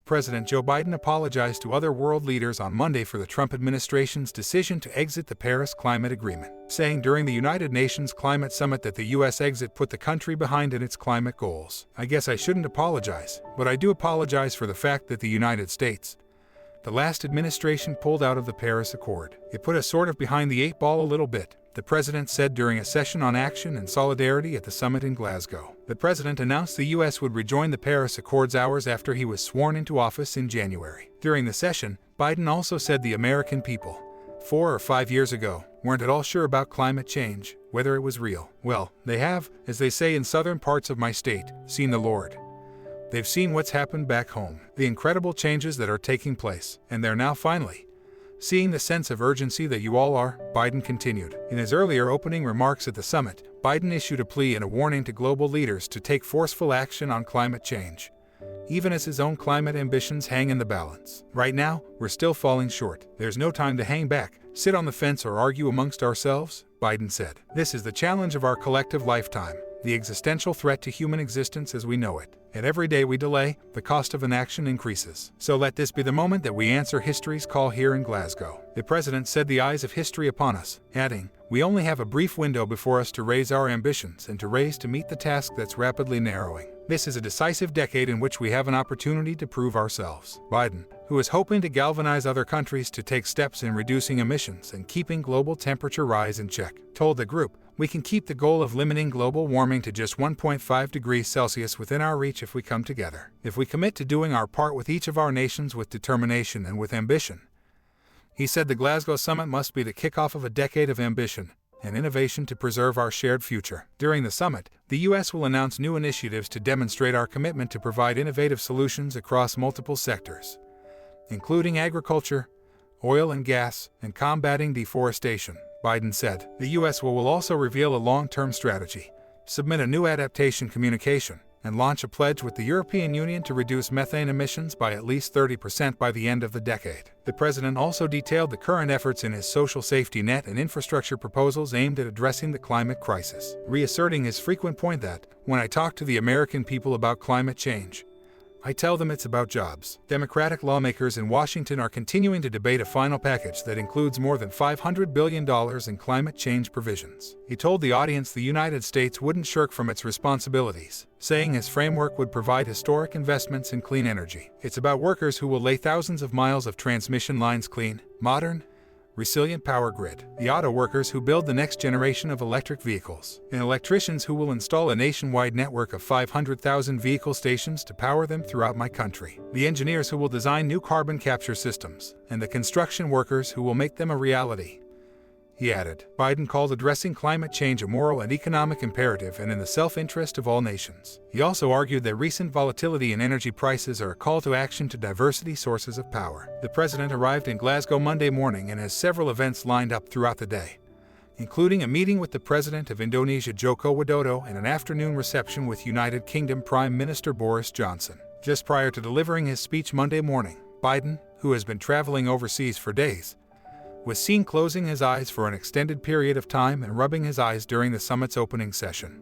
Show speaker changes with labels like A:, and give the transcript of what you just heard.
A: President Joe Biden apologized to other world leaders on Monday for the Trump administration's decision to exit the Paris Climate Agreement, saying during the United Nations Climate Summit that the U.S. exit put the country behind in its climate goals. "I guess I shouldn't apologize, but I do apologize for the fact that the United States, the last administration, pulled out of the Paris Accord. It put us sort of behind the 8 ball a little bit," the president said during a session on action and solidarity at the summit in Glasgow. The president announced the U.S. would rejoin the Paris Accords hours after he was sworn into office in January. During the session, Biden also said the American people, 4 or 5 years ago, weren't at all sure about climate change, whether it was real. Well, they have, as they say in southern parts of my state, seen the Lord. They've seen what's happened back home, the incredible changes that are taking place, and they're now finally seeing the sense of urgency that you all are, Biden continued. In his earlier opening remarks at the summit, Biden issued a plea and a warning to global leaders to take forceful action on climate change, even as his own climate ambitions hang in the balance. "Right now, we're still falling short. There's no time to hang back, sit on the fence, or argue amongst ourselves," Biden said. "This is the challenge of our collective lifetime, the existential threat to human existence as we know it. And every day we delay, the cost of inaction increases. So let this be the moment that we answer history's call here in Glasgow." The president said the eyes of history upon us, adding, "We only have a brief window before us to raise our ambitions and to raise to meet the task that's rapidly narrowing. This is a decisive decade in which we have an opportunity to prove ourselves." Biden, who is hoping to galvanize other countries to take steps in reducing emissions and keeping global temperature rise in check, told the group, "We can keep the goal of limiting global warming to just 1.5 degrees Celsius within our reach if we come together. If we commit to doing our part with each of our nations with determination and with ambition." He said the Glasgow summit must be the kickoff of a decade of ambition and innovation to preserve our shared future. During the summit, the U.S. will announce new initiatives to demonstrate our commitment to provide innovative solutions across multiple sectors, including agriculture, oil and gas, and combating deforestation, Biden said. The U.S. will also reveal a long-term strategy, submit a new adaptation communication, and launch a pledge with the European Union to reduce methane emissions by at least 30% by the end of the decade. The president also detailed the current efforts in his social safety net and infrastructure proposals aimed at addressing the climate crisis, reasserting his frequent point that, "When I talk to the American people about climate change, I tell them it's about jobs." Democratic lawmakers in Washington are continuing to debate a final package that includes more than $500 billion in climate change provisions. He told the audience the United States wouldn't shirk from its responsibilities, saying his framework would provide historic investments in clean energy. "It's about workers who will lay thousands of miles of transmission lines, clean, modern, resilient power grid, the auto workers who build the next generation of electric vehicles, and electricians who will install a nationwide network of 500,000 vehicle stations to power them throughout my country, the engineers who will design new carbon capture systems, and the construction workers who will make them a reality," he added. Biden called addressing climate change a moral and economic imperative and in the self-interest of all nations. He also argued that recent volatility in energy prices are a call to action to diversity sources of power. The president arrived in Glasgow Monday morning and has several events lined up throughout the day, including a meeting with the president of Indonesia Joko Widodo and an afternoon reception with United Kingdom Prime Minister Boris Johnson. Just prior to delivering his speech Monday morning, Biden, who has been traveling overseas for days, was seen closing his eyes for an extended period of time and rubbing his eyes during the summit's opening session.